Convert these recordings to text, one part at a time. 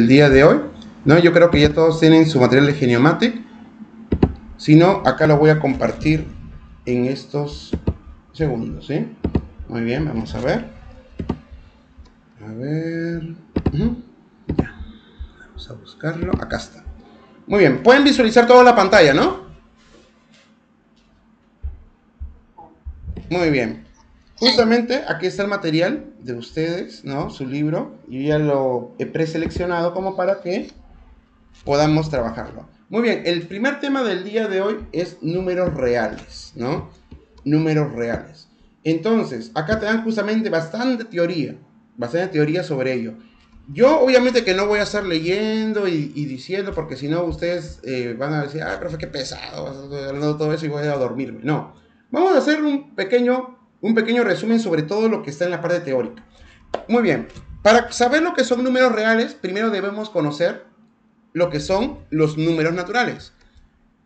el día de hoy, ¿no? Yo creo que ya todos tienen su material de Geniomatic. Si no, acá lo voy a compartir en estos segundos, ¿sí? Muy bien, vamos a ver. A ver. Ya. Vamos a buscarlo. Acá está. Muy bien, pueden visualizar toda la pantalla, ¿no? Muy bien. Justamente aquí está el material de ustedes, ¿no? Su libro. Yo ya lo he preseleccionado como para que podamos trabajarlo. Muy bien, el primer tema del día de hoy es números reales, ¿no? Números reales. Entonces, acá te dan justamente bastante teoría sobre ello. Yo obviamente que no voy a estar leyendo y diciendo, porque si no ustedes van a decir, ah, profe, qué pesado, hablando todo eso y voy a dormirme. No, vamos a hacer un pequeño resumen sobre todo lo que está en la parte teórica. Muy bien, para saber lo que son números reales, primero debemos conocer lo que son los números naturales.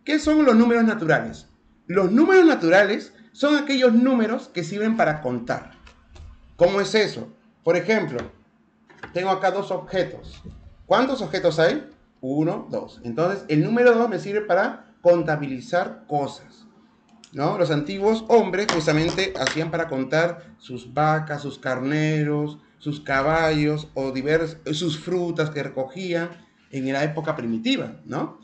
¿Qué son los números naturales? Los números naturales son aquellos números que sirven para contar. ¿Cómo es eso? Por ejemplo, tengo acá dos objetos. ¿Cuántos objetos hay? 1, 2. Entonces, el número 2 me sirve para contabilizar cosas, ¿no? Los antiguos hombres justamente hacían para contar sus vacas, sus carneros, sus caballos o sus frutas que recogían en la época primitiva, ¿no?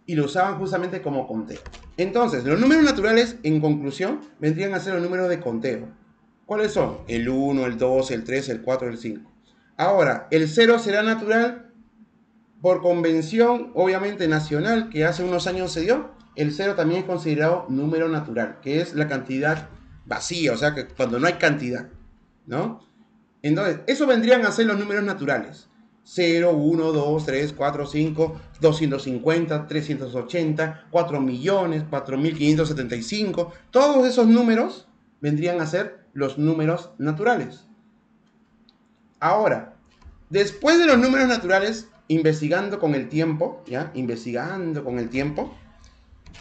Y lo usaban justamente como conteo. Entonces, los números naturales, en conclusión, vendrían a ser los números de conteo. ¿Cuáles son? El 1, el 2, el 3, el 4, el 5. Ahora, el 0 será natural por convención, obviamente nacional, que hace unos años se dio. El 0 también es considerado número natural, que es la cantidad vacía, o sea, que cuando no hay cantidad, ¿no? Entonces, eso vendrían a ser los números naturales. 0, 1, 2, 3, 4, 5, 250, 380, 4 millones, 4.575. Todos esos números vendrían a ser los números naturales. Ahora, después de los números naturales, investigando con el tiempo, ¿ya? Investigando con el tiempo,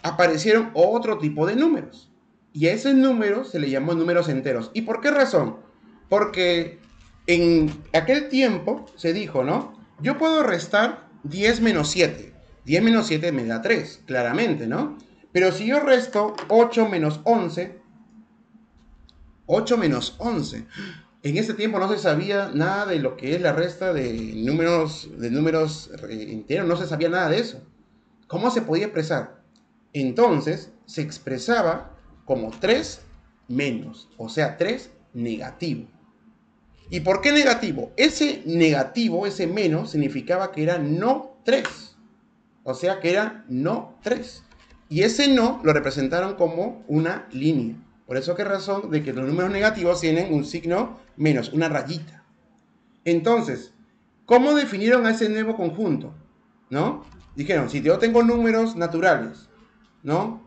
aparecieron otro tipo de números. Y a esos números se le llamó números enteros. ¿Y por qué razón? Porque en aquel tiempo se dijo, ¿no? Yo puedo restar 10 menos 7. 10 menos 7 me da 3, claramente, ¿no? Pero si yo resto 8 menos 11, 8 menos 11. En ese tiempo no se sabía nada de lo que es la resta de números enteros, no se sabía nada de eso. ¿Cómo se podía expresar? Entonces se expresaba como 3 menos, o sea, 3 negativo. ¿Y por qué negativo? Ese negativo, ese menos, significaba que era no 3. O sea, que era no 3. Y ese no lo representaron como una línea. Por eso qué razón de que los números negativos tienen un signo menos, una rayita. Entonces, ¿cómo definieron a ese nuevo conjunto? ¿No? Dijeron, si yo tengo números naturales, ¿no?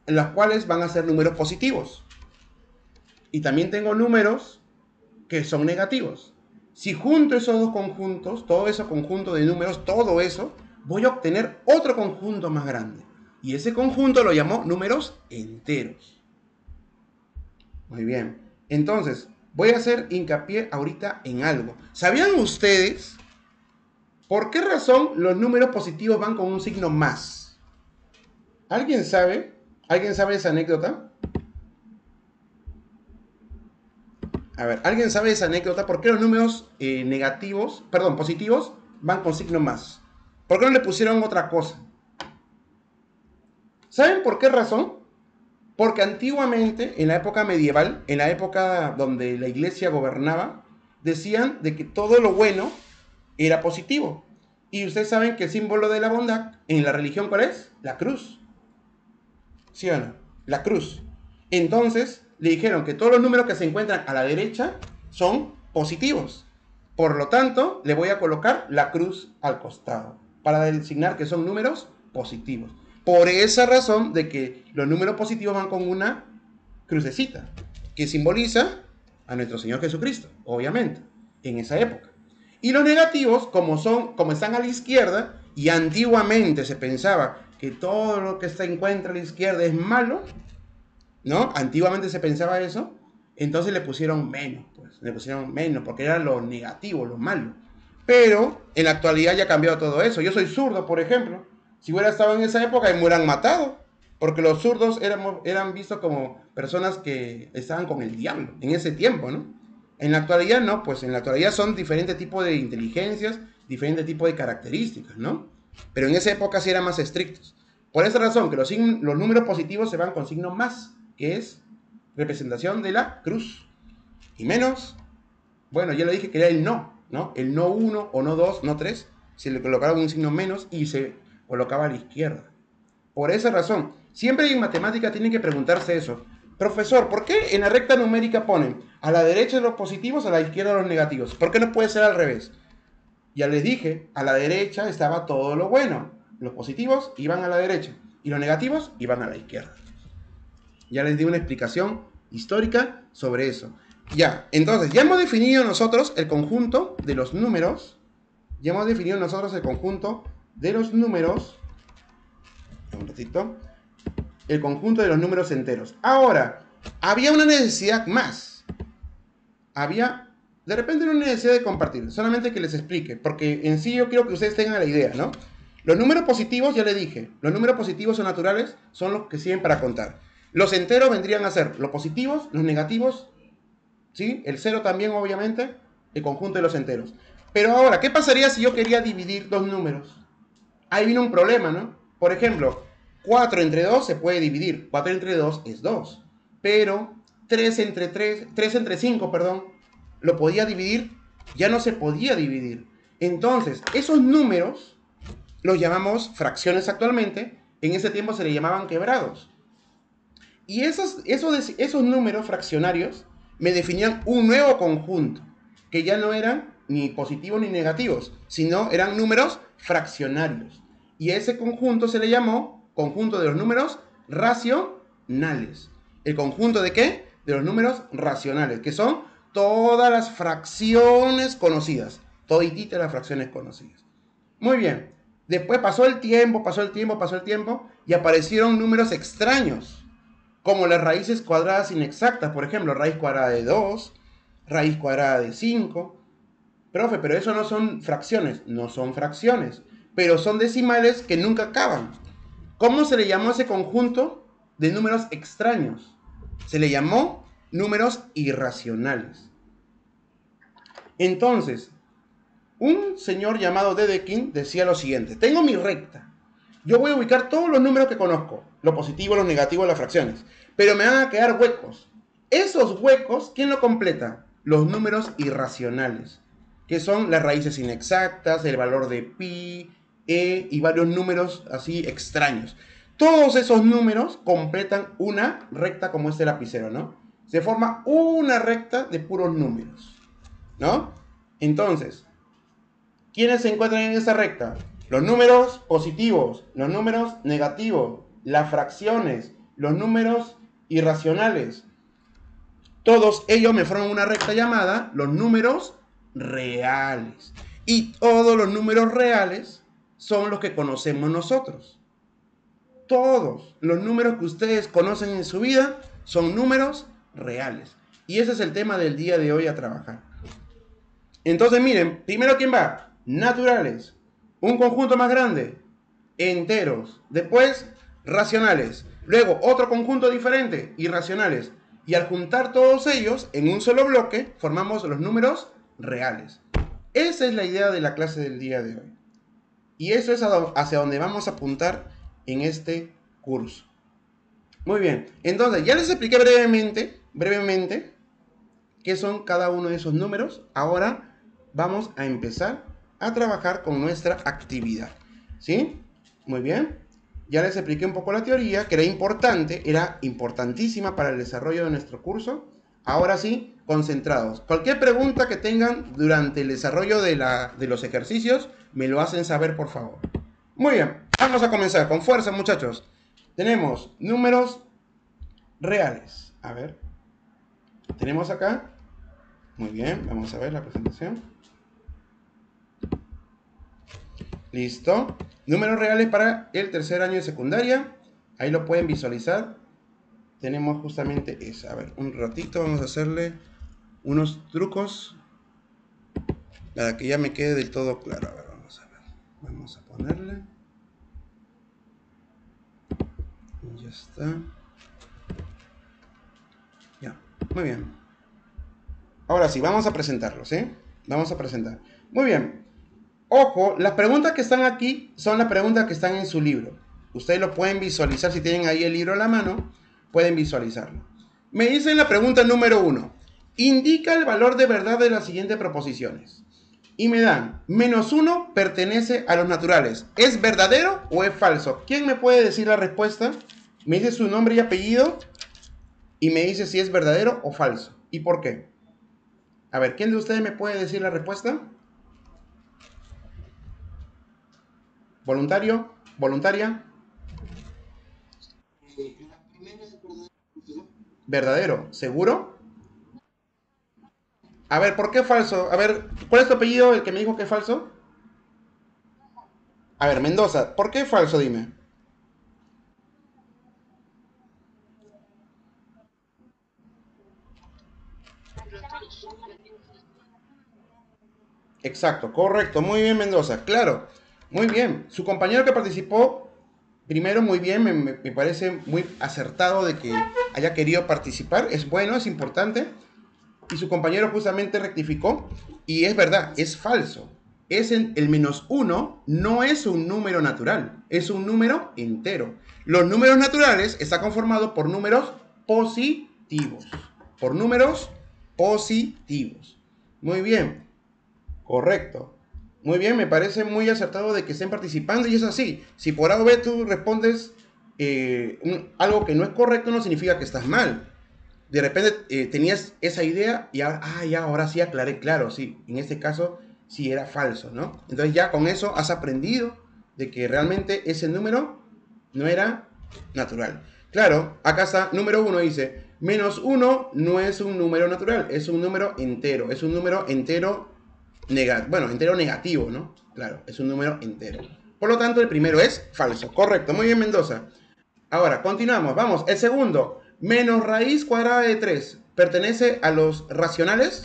En los cuales van a ser números positivos. Y también tengo números que son negativos. Si junto esos dos conjuntos, todo ese conjunto de números, todo eso, voy a obtener otro conjunto más grande. Y ese conjunto lo llamó números enteros. Muy bien. Entonces, voy a hacer hincapié ahorita en algo. ¿Sabían ustedes por qué razón los números positivos van con un signo más? ¿Alguien sabe? ¿Alguien sabe esa anécdota? A ver, ¿alguien sabe esa anécdota? ¿Por qué los números positivos van con signo más? ¿Por qué no le pusieron otra cosa? ¿Saben por qué razón? Porque antiguamente, en la época medieval, en la época donde la iglesia gobernaba, decían de que todo lo bueno era positivo. Y ustedes saben que el símbolo de la bondad en la religión, ¿cuál es? La cruz. ¿Sí o no? La cruz. Entonces, le dijeron que todos los números que se encuentran a la derecha son positivos. Por lo tanto, le voy a colocar la cruz al costado para designar que son números positivos. Por esa razón de que los números positivos van con una crucecita que simboliza a nuestro Señor Jesucristo, obviamente, en esa época. Y los negativos, como están a la izquierda, y antiguamente se pensaba que todo lo que se encuentra a la izquierda es malo, ¿no? Antiguamente se pensaba eso, entonces le pusieron menos, pues, le pusieron menos, porque era lo negativo, lo malo. Pero en la actualidad ya ha cambiado todo eso. Yo soy zurdo, por ejemplo. Si hubiera estado en esa época, me hubieran matado. Porque los zurdos eran vistos como personas que estaban con el diablo en ese tiempo, ¿no? En la actualidad no, pues en la actualidad son diferentes tipos de inteligencias, diferentes tipos de características, ¿no? Pero en esa época sí eran más estrictos. Por esa razón que los números positivos se van con signo más, que es representación de la cruz. Y menos, bueno, ya le dije que era el no, ¿no? El no 1 o no 2, no 3, se le colocaba un signo menos y se colocaba a la izquierda. Por esa razón, siempre en matemática tienen que preguntarse eso. Profesor, ¿por qué en la recta numérica ponen a la derecha los positivos, a la izquierda los negativos? ¿Por qué no puede ser al revés? Ya les dije, a la derecha estaba todo lo bueno. Los positivos iban a la derecha y los negativos iban a la izquierda. Ya les di una explicación histórica sobre eso. Ya, entonces, ya hemos definido nosotros el conjunto de los números. Ya hemos definido nosotros el conjunto de los números. Un ratito. El conjunto de los números enteros. Ahora, había una necesidad más. Había, de repente, una necesidad de compartir. Solamente que les explique, porque en sí yo quiero que ustedes tengan la idea, ¿no? Los números positivos, ya les dije, los números positivos o naturales son los que sirven para contar. Los enteros vendrían a ser los positivos, los negativos, ¿sí? El cero también, obviamente, el conjunto de los enteros. Pero ahora, ¿qué pasaría si yo quería dividir dos números? Ahí viene un problema, ¿no? Por ejemplo, 4 entre 2 se puede dividir. 4 entre 2 es 2. Pero 3 entre 5, perdón, lo podía dividir, ya no se podía dividir. Entonces, esos números los llamamos fracciones actualmente. En ese tiempo se le llamaban quebrados. Y esos números fraccionarios me definían un nuevo conjunto, que ya no eran ni positivos ni negativos, sino eran números fraccionarios. Y ese conjunto se le llamó conjunto de los números racionales. ¿El conjunto de qué? De los números racionales, que son todas las fracciones conocidas. Todititas las fracciones conocidas. Muy bien. Después pasó el tiempo y aparecieron números extraños como las raíces cuadradas inexactas, por ejemplo, raíz cuadrada de 2, raíz cuadrada de 5. Profe, pero eso no son fracciones. No son fracciones, pero son decimales que nunca acaban. ¿Cómo se le llamó a ese conjunto de números extraños? Se le llamó números irracionales. Entonces, un señor llamado Dedekind decía lo siguiente: tengo mi recta. Yo voy a ubicar todos los números que conozco, lo positivo, los negativos, las fracciones, pero me van a quedar huecos. Esos huecos, ¿quién lo completa? Los números irracionales, que son las raíces inexactas, el valor de pi, e y varios números así extraños. Todos esos números completan una recta como este lapicero, ¿no? Se forma una recta de puros números, ¿no? Entonces, ¿quiénes se encuentran en esa recta? Los números positivos, los números negativos, las fracciones, los números irracionales. Todos ellos me forman una recta llamada los números reales. Y todos los números reales son los que conocemos nosotros. Todos los números que ustedes conocen en su vida son números reales. Y ese es el tema del día de hoy a trabajar. Entonces miren, primero ¿quién va? Naturales. Un conjunto más grande, enteros. Después, racionales. Luego, otro conjunto diferente, irracionales. Y al juntar todos ellos en un solo bloque, formamos los números reales. Esa es la idea de la clase del día de hoy. Y eso es hacia donde vamos a apuntar en este curso. Muy bien, entonces ya les expliqué brevemente, qué son cada uno de esos números. Ahora vamos a empezar a trabajar con nuestra actividad, ¿sí? Muy bien. Ya les expliqué un poco la teoría, que era importantísima para el desarrollo de nuestro curso. Ahora sí, concentrados. Cualquier pregunta que tengan durante el desarrollo de los ejercicios, me lo hacen saber, por favor. Muy bien, vamos a comenzar con fuerza, muchachos. Tenemos números reales. A ver. Tenemos acá. Muy bien, vamos a ver la presentación. Listo. Números reales para el tercer año de secundaria. Ahí lo pueden visualizar. Tenemos justamente eso. A ver, un ratito vamos a hacerle unos trucos. Para que ya me quede del todo claro. A ver, vamos a ver. Vamos a ponerle. Y ya está. Ya, muy bien. Ahora sí, vamos a presentarlo, ¿sí? Vamos a presentar. Muy bien. Ojo, las preguntas que están aquí son las preguntas que están en su libro. Ustedes lo pueden visualizar si tienen ahí el libro a la mano. Pueden visualizarlo. Me dicen la pregunta número 1. Indica el valor de verdad de las siguientes proposiciones. Y me dan, -1 pertenece a los naturales. ¿Es verdadero o es falso? ¿Quién me puede decir la respuesta? Me dice su nombre y apellido y me dice si es verdadero o falso. ¿Y por qué? A ver, ¿quién de ustedes me puede decir la respuesta? ¿Voluntario? ¿Voluntaria? ¿Verdadero? ¿Seguro? A ver, ¿por qué falso? A ver, ¿cuál es tu apellido, el que me dijo que es falso? A ver, Mendoza, ¿por qué falso? Dime. Exacto, correcto, muy bien, Mendoza, claro, muy bien. Su compañero que participó, primero, muy bien, me parece muy acertado de que haya querido participar, es bueno, es importante. Y su compañero justamente rectificó, y es verdad, es falso. El -1 no es un número natural, es un número entero. Los números naturales están conformados por números positivos. Por números positivos. Muy bien. Correcto. Muy bien, me parece muy acertado de que estén participando y es así. Si por A o B tú respondes algo que no es correcto, no significa que estás mal. De repente tenías esa idea y ahora, ya, ahora sí aclaré, claro, sí, en este caso sí era falso, ¿no? Entonces ya con eso has aprendido de que realmente ese número no era natural. Claro, acá está, número 1 dice, -1 no es un número natural, es un número entero, es un número entero bueno, entero negativo, ¿no? Claro, es un número entero. Por lo tanto, el primero es falso. Correcto, muy bien, Mendoza. Ahora, continuamos. Vamos, el segundo. Menos raíz cuadrada de 3. ¿Pertenece a los racionales?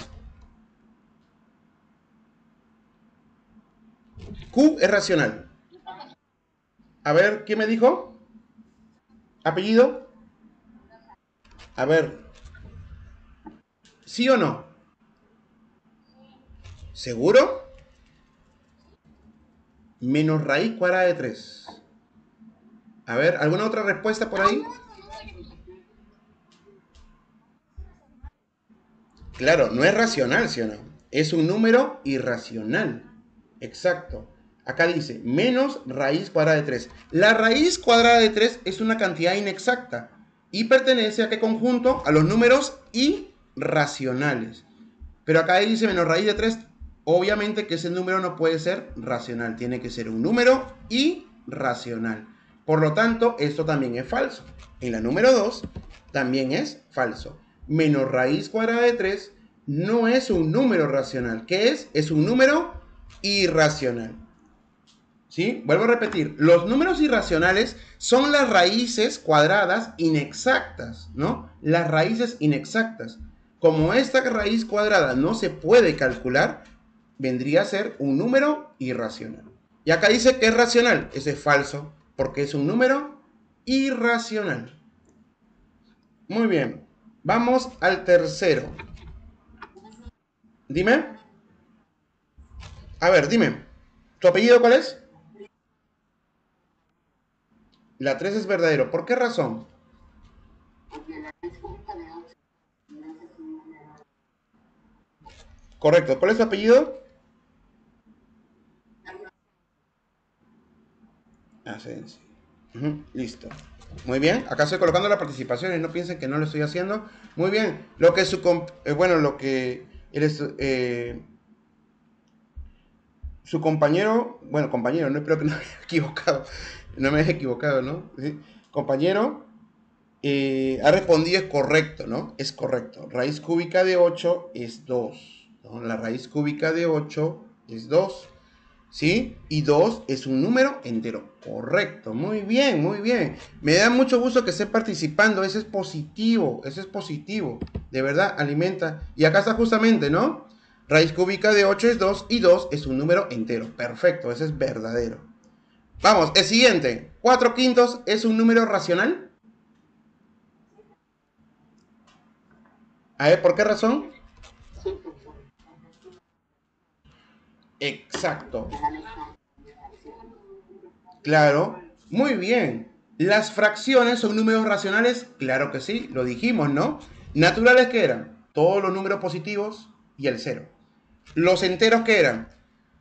Q es racional. A ver, ¿quién me dijo? ¿Apellido? A ver, ¿sí o no? ¿Seguro? Menos raíz cuadrada de 3. A ver, ¿alguna otra respuesta por ahí? Claro, no es racional, ¿sí o no? Es un número irracional. Exacto. Acá dice menos raíz cuadrada de 3. La raíz cuadrada de 3 es una cantidad inexacta y pertenece a qué conjunto? A los números irracionales. Pero acá dice menos raíz de 3. Obviamente que ese número no puede ser racional. Tiene que ser un número irracional. Por lo tanto, esto también es falso. En la número 2 también es falso. Menos raíz cuadrada de 3 no es un número racional. ¿Qué es? Es un número irracional. ¿Sí? Vuelvo a repetir, los números irracionales son las raíces cuadradas inexactas, ¿no? Las raíces inexactas. Como esta raíz cuadrada no se puede calcular, vendría a ser un número irracional. Y acá dice que es racional, eso es falso, porque es un número irracional. Muy bien, vamos al tercero. Dime. A ver, dime. ¿Tu apellido cuál es? La 3 es verdadero. ¿Por qué razón? Correcto. ¿Cuál es tu apellido? Asensio. Listo. Muy bien. Acá estoy colocando las participaciones. No piensen que no lo estoy haciendo. Muy bien. Lo que bueno, lo que su compañero, bueno, compañero, no espero que no me haya equivocado. No me haya equivocado, ¿no? ¿Sí? Compañero ha respondido es correcto, ¿no? Es correcto. Raíz cúbica de 8 es 2, ¿no? La raíz cúbica de 8 es 2. ¿Sí? Y 2 es un número entero. Correcto, muy bien, muy bien. Me da mucho gusto que esté participando. Eso es positivo, de verdad, alimenta. Y acá está justamente, ¿no? Raíz cúbica de 8 es 2 y 2 es un número entero. Perfecto, ese es verdadero. Vamos, el siguiente. 4 quintos es un número racional. A ver, ¿por qué razón? Exacto. Claro, muy bien. ¿Las fracciones son números racionales? Claro que sí, lo dijimos, ¿no? ¿Naturales qué eran? Todos los números positivos y el cero. ¿Los enteros qué eran?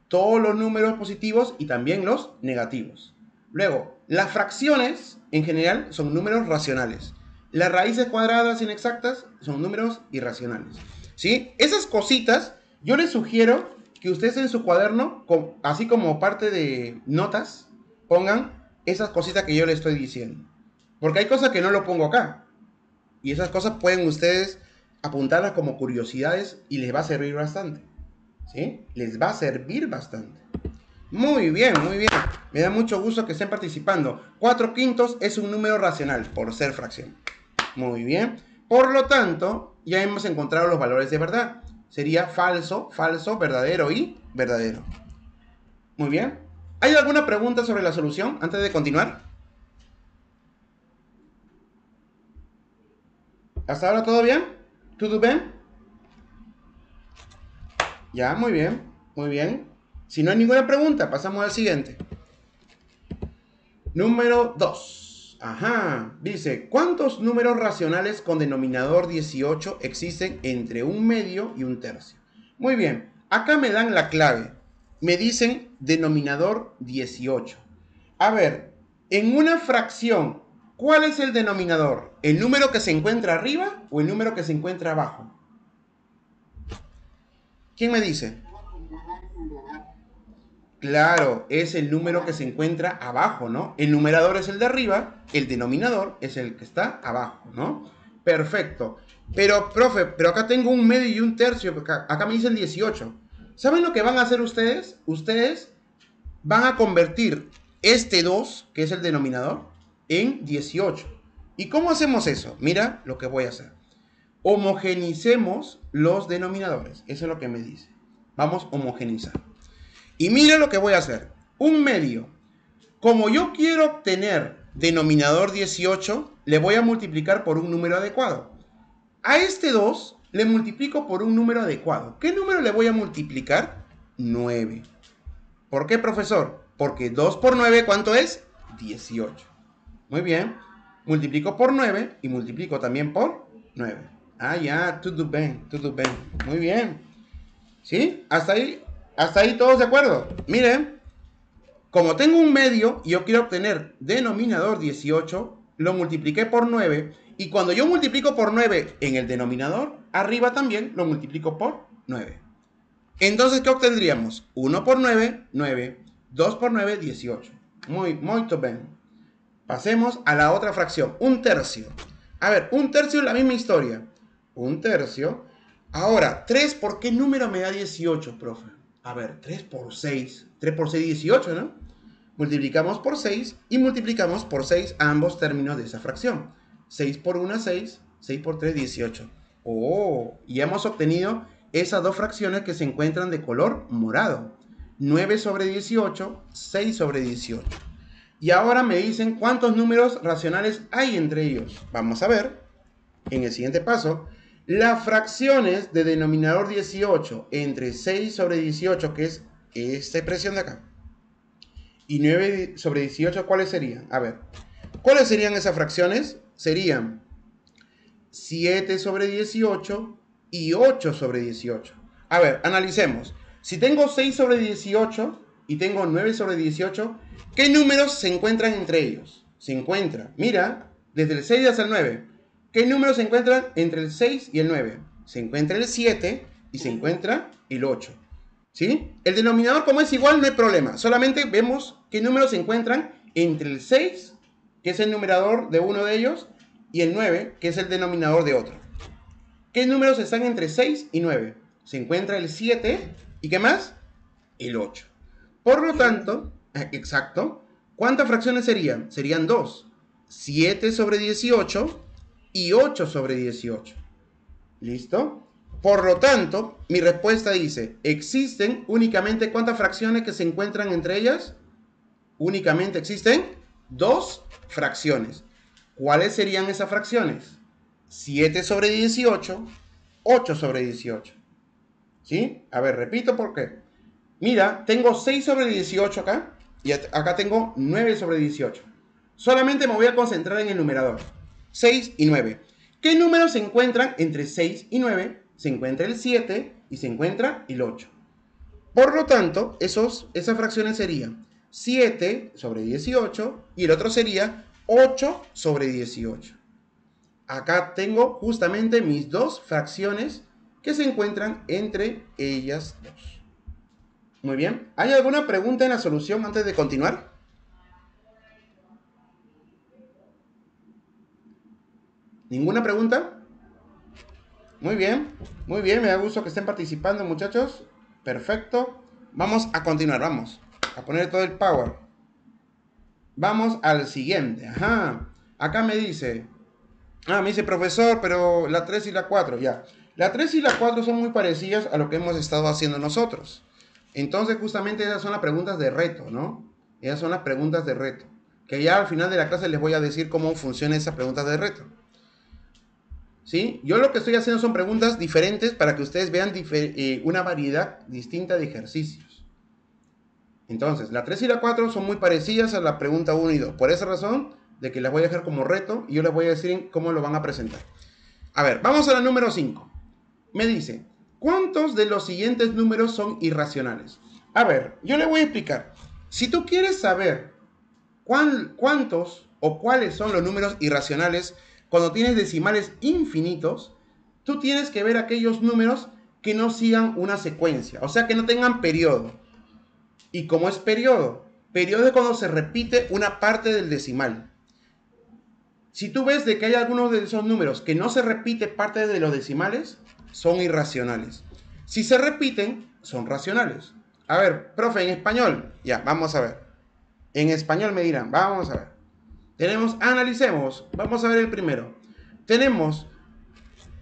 Todos los números positivos y también los negativos. Luego, las fracciones en general son números racionales. Las raíces cuadradas inexactas son números irracionales. ¿Sí? Esas cositas, yo les sugiero que ustedes en su cuaderno, así como parte de notas, pongan esas cositas que yo les estoy diciendo. Porque hay cosas que no lo pongo acá. Y esas cosas pueden ustedes apuntarlas como curiosidades y les va a servir bastante. ¿Sí? Les va a servir bastante. Muy bien, muy bien. Me da mucho gusto que estén participando. 4 quintos es un número racional por ser fracción. Muy bien. Por lo tanto, ya hemos encontrado los valores de verdad. Sería falso, falso, verdadero y verdadero. Muy bien. ¿Hay alguna pregunta sobre la solución antes de continuar? ¿Hasta ahora todo bien? ¿Todo bien? Ya, muy bien, muy bien. Si no hay ninguna pregunta, pasamos al siguiente. Número 2. Ajá. Dice, ¿cuántos números racionales con denominador 18 existen entre un medio y un tercio? Muy bien. Acá me dan la clave. Me dicen denominador 18. A ver, en una fracción, ¿cuál es el denominador? ¿El número que se encuentra arriba o el número que se encuentra abajo? ¿Quién me dice? Claro, es el número que se encuentra abajo, ¿no? El numerador es el de arriba, el denominador es el que está abajo, ¿no? Perfecto. Pero, profe, pero acá tengo un medio y un tercio, acá me dicen 18. ¿Saben lo que van a hacer ustedes? Ustedes van a convertir este 2, que es el denominador, en 18. ¿Y cómo hacemos eso? Mira lo que voy a hacer. Homogenicemos los denominadores. Eso es lo que me dice. Vamos a homogenizar. Y mira lo que voy a hacer. Un medio. Como yo quiero obtener denominador 18, le voy a multiplicar por un número adecuado. A este 2 le multiplico por un número adecuado. ¿Qué número le voy a multiplicar? 9. ¿Por qué, profesor? Porque 2 por 9, ¿cuánto es? 18. Muy bien. Multiplico por 9 y multiplico también por 9. Ah, ya, todo bien, todo bien. Muy bien. ¿Sí? Hasta ahí todos de acuerdo. Miren, como tengo un medio y yo quiero obtener denominador 18, lo multipliqué por 9. Y cuando yo multiplico por 9 en el denominador, arriba también lo multiplico por 9. Entonces, ¿qué obtendríamos? 1 por 9, 9. 2 por 9, 18. Muy bien. Pasemos a la otra fracción, un tercio. A ver, un tercio es la misma historia. Un tercio. Ahora, 3, ¿por qué número me da 18, profe? A ver, 3 por 6. 3 por 6, 18, ¿no? Multiplicamos por 6 y multiplicamos por 6 ambos términos de esa fracción. 6 por 1, 6. 6 por 3, 18. Oh, y hemos obtenido esas dos fracciones que se encuentran de color morado. 9 sobre 18, 6 sobre 18. Y ahora me dicen cuántos números racionales hay entre ellos. Vamos a ver, en el siguiente paso, las fracciones de denominador 18 entre 6 sobre 18, que es esta expresión de acá, y 9 sobre 18, ¿cuáles serían? A ver, ¿cuáles serían esas fracciones? Serían 7 sobre 18 y 8 sobre 18. A ver, analicemos. Si tengo 6 sobre 18 y tengo 9 sobre 18, ¿qué números se encuentran entre ellos? Se encuentra, mira, desde el 6 hasta el 9. ¿Qué números se encuentran entre el 6 y el 9? Se encuentra el 7 y se encuentra el 8. ¿Sí? El denominador, como es igual, no hay problema. Solamente vemos qué números se encuentran entre el 6, que es el numerador de uno de ellos, y el 9, que es el denominador de otro. ¿Qué números están entre 6 y 9? Se encuentra el 7 y ¿qué más? El 8. Por lo tanto, exacto, ¿cuántas fracciones serían? Serían 2. 7 sobre 18 y 8 sobre 18. ¿Listo? Por lo tanto, mi respuesta dice, ¿existen únicamente cuántas fracciones que se encuentran entre ellas? Únicamente existen 2 fracciones. ¿Cuáles serían esas fracciones? 7 sobre 18, 8 sobre 18. ¿Sí? A ver, repito por qué. Mira, tengo 6 sobre 18 acá y acá tengo 9 sobre 18. Solamente me voy a concentrar en el numerador. 6 y 9. ¿Qué números se encuentran entre 6 y 9? Se encuentra el 7 y se encuentra el 8. Por lo tanto, esas fracciones serían 7 sobre 18 y el otro sería 8 sobre 18. Acá tengo justamente mis 2 fracciones que se encuentran entre ellas dos. Muy bien. ¿Hay alguna pregunta en la solución antes de continuar? ¿Ninguna pregunta? Muy bien, me da gusto que estén participando, muchachos. Perfecto. Vamos a continuar, vamos a poner todo el power. Vamos al siguiente. Ajá. Acá me dice, me dice profesor, pero la 3 y la 4, ya. La 3 y la 4 son muy parecidas a lo que hemos estado haciendo nosotros. Entonces, justamente esas son las preguntas de reto, ¿no? Esas son las preguntas de reto. Que ya al final de la clase les voy a decir cómo funcionan esas preguntas de reto. ¿Sí? Yo lo que estoy haciendo son preguntas diferentes para que ustedes vean una variedad distinta de ejercicios. Entonces, la 3 y la 4 son muy parecidas a la pregunta 1 y 2. Por esa razón, de que las voy a dejar como reto y yo les voy a decir cómo lo van a presentar. A ver, vamos a la número 5. Me dice, ¿cuántos de los siguientes números son irracionales? A ver, yo le voy a explicar. Si tú quieres saber cuántos o cuáles son los números irracionales cuando tienes decimales infinitos, tú tienes que ver aquellos números que no sigan una secuencia, o sea, que no tengan periodo. ¿Y cómo es periodo? Periodo es cuando se repite una parte del decimal. Si tú ves de que hay algunos de esos números que no se repite parte de los decimales, son irracionales. Si se repiten, son racionales. A ver, profe, en español. Ya, vamos a ver. En español me dirán, vamos a ver. Analicemos. Vamos a ver el primero. Tenemos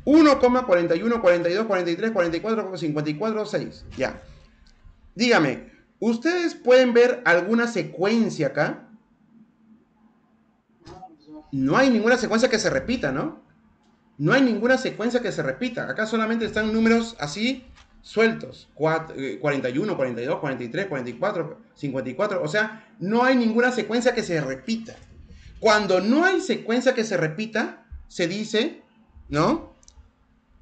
1,41, 42, 43, 44, 54, 6. Ya. Dígame, ¿ustedes pueden ver alguna secuencia acá? No hay ninguna secuencia que se repita, ¿no? No hay ninguna secuencia que se repita. Acá solamente están números así sueltos. 41, 42, 43, 44, 54. O sea, no hay ninguna secuencia que se repita. Cuando no hay secuencia que se repita, se dice, ¿no?,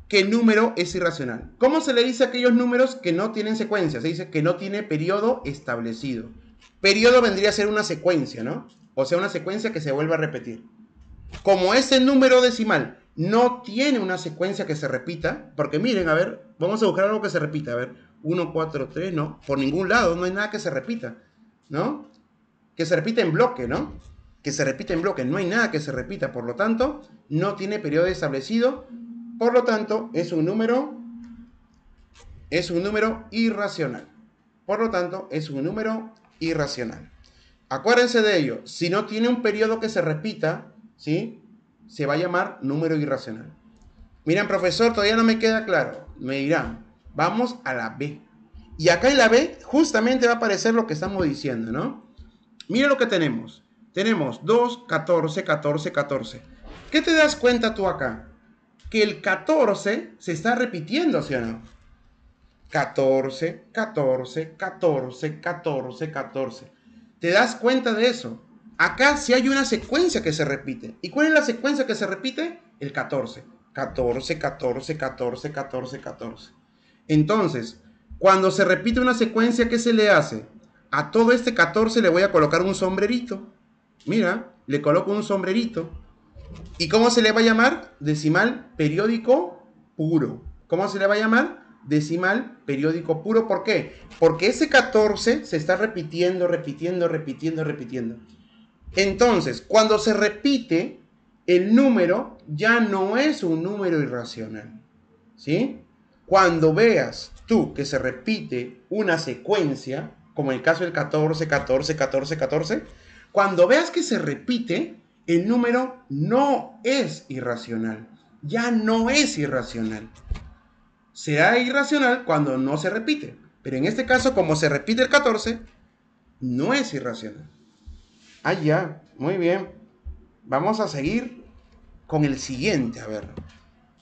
que el número es irracional. ¿Cómo se le dice a aquellos números que no tienen secuencia? Se dice que no tiene periodo establecido. Periodo vendría a ser una secuencia, ¿no? O sea, una secuencia que se vuelve a repetir. Como ese número decimal no tiene una secuencia que se repita, porque miren, a ver, vamos a buscar algo que se repita. A ver, 1, 4, 3, no, por ningún lado, no hay nada que se repita, ¿no? Que se repita en bloque, ¿no? Que se repita en bloque, no hay nada que se repita, por lo tanto, no tiene periodo establecido, por lo tanto, es un número irracional. Por lo tanto, es un número irracional. Acuérdense de ello, si no tiene un periodo que se repita, ¿sí?, se va a llamar número irracional. Miren, profesor, todavía no me queda claro. Me dirán, vamos a la B. Y acá en la B justamente va a aparecer lo que estamos diciendo, ¿no? Mira lo que tenemos. Tenemos 2, 14, 14, 14. ¿Qué te das cuenta tú acá? Que el 14 se está repitiendo, ¿sí o no? 14, 14, 14, 14, 14. ¿Te das cuenta de eso? Acá sí hay una secuencia que se repite. ¿Y cuál es la secuencia que se repite? El 14. 14, 14, 14, 14, 14. Entonces, cuando se repite una secuencia, ¿qué se le hace? A todo este 14 le voy a colocar un sombrerito. Mira, le coloco un sombrerito. ¿Y cómo se le va a llamar? Decimal periódico puro. ¿Cómo se le va a llamar? Decimal periódico puro. ¿Por qué? Porque ese 14 se está repitiendo, repitiendo, repitiendo, repitiendo. Entonces, cuando se repite, el número ya no es un número irracional. ¿Sí? Cuando veas tú que se repite una secuencia, como en el caso del 14, 14, 14, 14, cuando veas que se repite, el número no es irracional. Ya no es irracional. será irracional cuando no se repite. Pero en este caso, como se repite el 14, no es irracional. Ah, ya, muy bien. Vamos a seguir con el siguiente, a ver.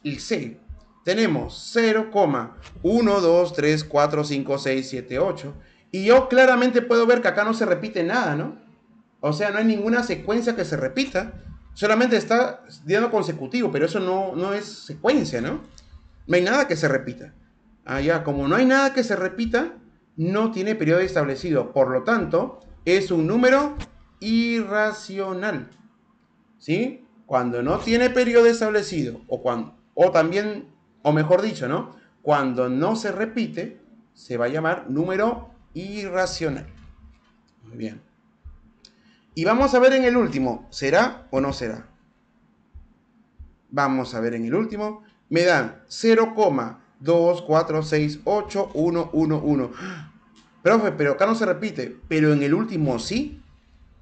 El C. Tenemos 0,1, 2, 3, 4, 5, 6, 7, 8. Y yo claramente puedo ver que acá no se repite nada, ¿no? O sea, no hay ninguna secuencia que se repita. Solamente está dando consecutivo, pero eso no es secuencia, ¿no? No hay nada que se repita. Ah, ya, como no hay nada que se repita, no tiene periodo establecido. Por lo tanto, es un número irracional. ¿Sí? Cuando no tiene periodo establecido, o también, o mejor dicho, ¿no? Cuando no se repite, se va a llamar número irracional. Muy bien. Y vamos a ver en el último, ¿será o no será? Vamos a ver en el último. Me dan 0,2, 4, 6, 8, 1, 1, 1. Profe, pero acá no se repite. Pero en el último sí.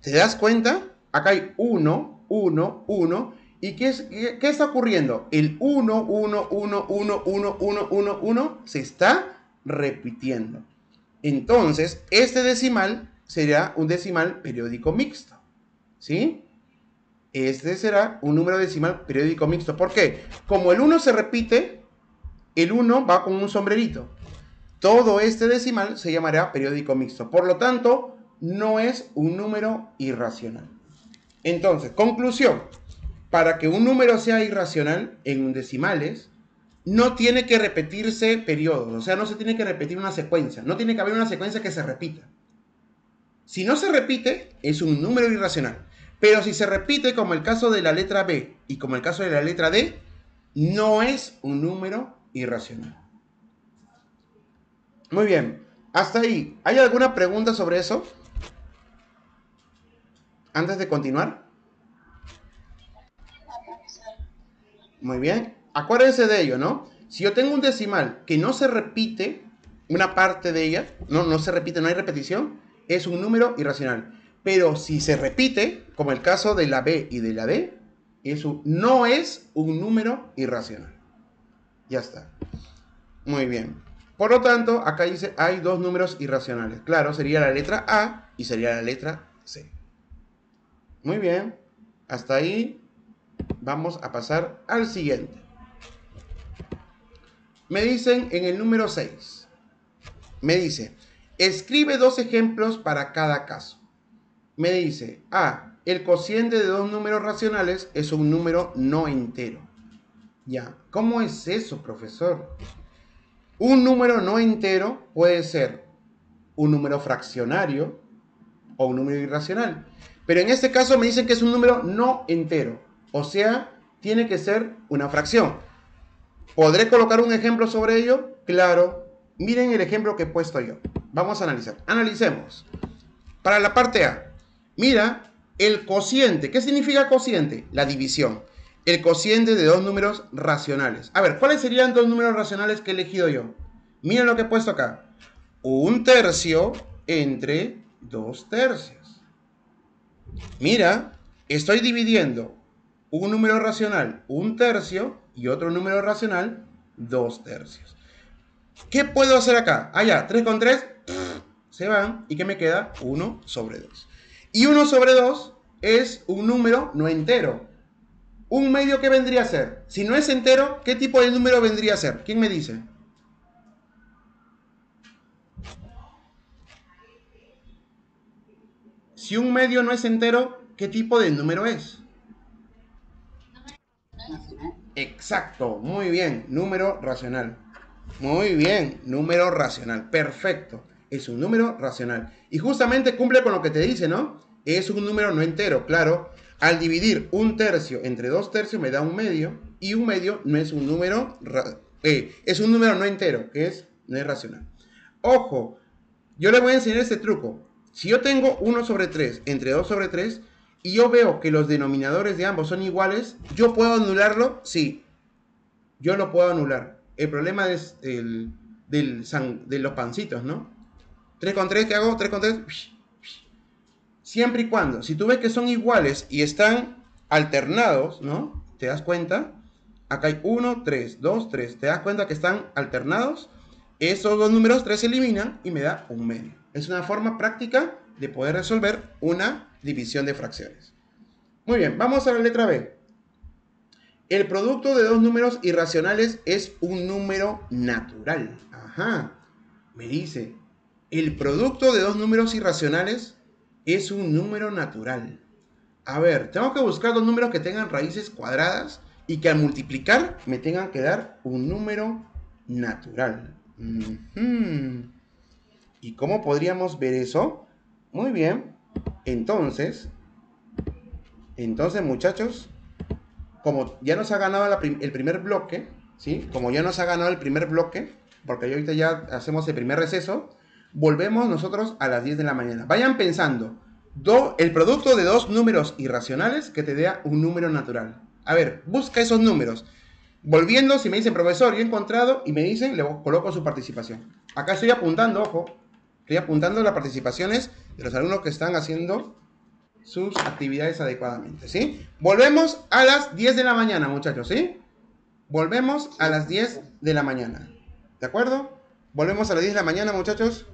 ¿Te das cuenta? Acá hay 1, 1, 1. ¿Y qué está ocurriendo? El 1, 1, 1, 1, 1, 1, 1, 1 se está repitiendo. Entonces, este decimal será un decimal periódico mixto. ¿Sí? Este será un número decimal periódico mixto. ¿Por qué? Como el 1 se repite, el 1 va con un sombrerito. Todo este decimal se llamará periódico mixto. Por lo tanto, no es un número irracional. Entonces, conclusión. Para que un número sea irracional en decimales, no tiene que repetirse periodos. O sea, no se tiene que repetir una secuencia. No tiene que haber una secuencia que se repita. Si no se repite, es un número irracional. Pero si se repite, como el caso de la letra B y como el caso de la letra D, no es un número irracional. Muy bien. Hasta ahí. ¿Hay alguna pregunta sobre eso? Antes de continuar. Muy bien. Acuérdense de ello, ¿no? Si yo tengo un decimal que no se repite, una parte de ella, no se repite, no hay repetición, es un número irracional. Pero si se repite, como el caso de la B y de la D, no es un número irracional. Ya está. Muy bien. Por lo tanto, acá dice, hay dos números irracionales. Claro, sería la letra A y sería la letra C. Muy bien. Hasta ahí vamos a pasar al siguiente. Me dicen en el número 6. Me dice, escribe dos ejemplos para cada caso. Me dice, A, el cociente de dos números racionales es un número no entero. Ya, ¿cómo es eso, profesor? Un número no entero puede ser un número fraccionario o un número irracional. Pero en este caso me dicen que es un número no entero. O sea, tiene que ser una fracción. ¿Podré colocar un ejemplo sobre ello? Claro. Miren el ejemplo que he puesto yo. Vamos a analizar. Analicemos. Para la parte A. Mira, el cociente. ¿Qué significa cociente? La división. El cociente de dos números racionales. A ver, ¿cuáles serían dos números racionales que he elegido yo? Miren lo que he puesto acá. 1/3 entre 2/3. Mira, estoy dividiendo un número racional 1/3 y otro número racional 2/3. ¿Qué puedo hacer acá? Ah, ya, 3 con 3 se van. ¿Y qué me queda? 1/2. Y 1/2 es un número no entero. ¿Un medio qué vendría a ser? Si no es entero, ¿qué tipo de número vendría a ser? ¿Quién me dice? Si un medio no es entero, ¿qué tipo de número es? Exacto, muy bien, número racional. Muy bien, número racional, perfecto. Es un número racional. Y justamente cumple con lo que te dice, ¿no? Es un número no entero, claro. Al dividir 1/3 entre 2/3 me da un medio. Y un medio no es un número, es un número no entero, no es racional. Ojo, yo le voy a enseñar este truco. Si yo tengo 1/3 entre 2/3 y yo veo que los denominadores de ambos son iguales, ¿yo puedo anularlo? Sí, yo lo puedo anular. El problema es de los pancitos, ¿no? 3 con 3, ¿qué hago? 3 con 3. Siempre y cuando, si tú ves que son iguales y están alternados, ¿no? ¿Te das cuenta? Acá hay 1, 3, 2, 3. ¿Te das cuenta que están alternados? Esos dos números 3 se eliminan y me da un medio. Es una forma práctica de poder resolver una división de fracciones. Muy bien, vamos a la letra B. El producto de dos números irracionales es un número natural. Ajá. Me dice, el producto de dos números irracionales es un número natural. A ver, tengo que buscar dos números que tengan raíces cuadradas y que al multiplicar me tengan que dar un número natural. ¿Y cómo podríamos ver eso? Muy bien. Entonces muchachos, como ya nos ha ganado el primer bloque, ¿sí? Como ya nos ha ganado el primer bloque, porque ahorita ya hacemos el primer receso, volvemos nosotros a las 10 de la mañana. Vayan pensando, el producto de dos números irracionales que te dé un número natural. A ver, busca esos números. Volviendo, si me dicen, profesor, yo he encontrado, y me dicen, le coloco su participación. Acá estoy apuntando, ojo, estoy apuntando las participaciones de los alumnos que están haciendo sus actividades adecuadamente, ¿sí? Volvemos a las 10 de la mañana, muchachos, ¿sí? Volvemos a las 10 de la mañana, ¿de acuerdo? Volvemos a las 10 de la mañana, muchachos.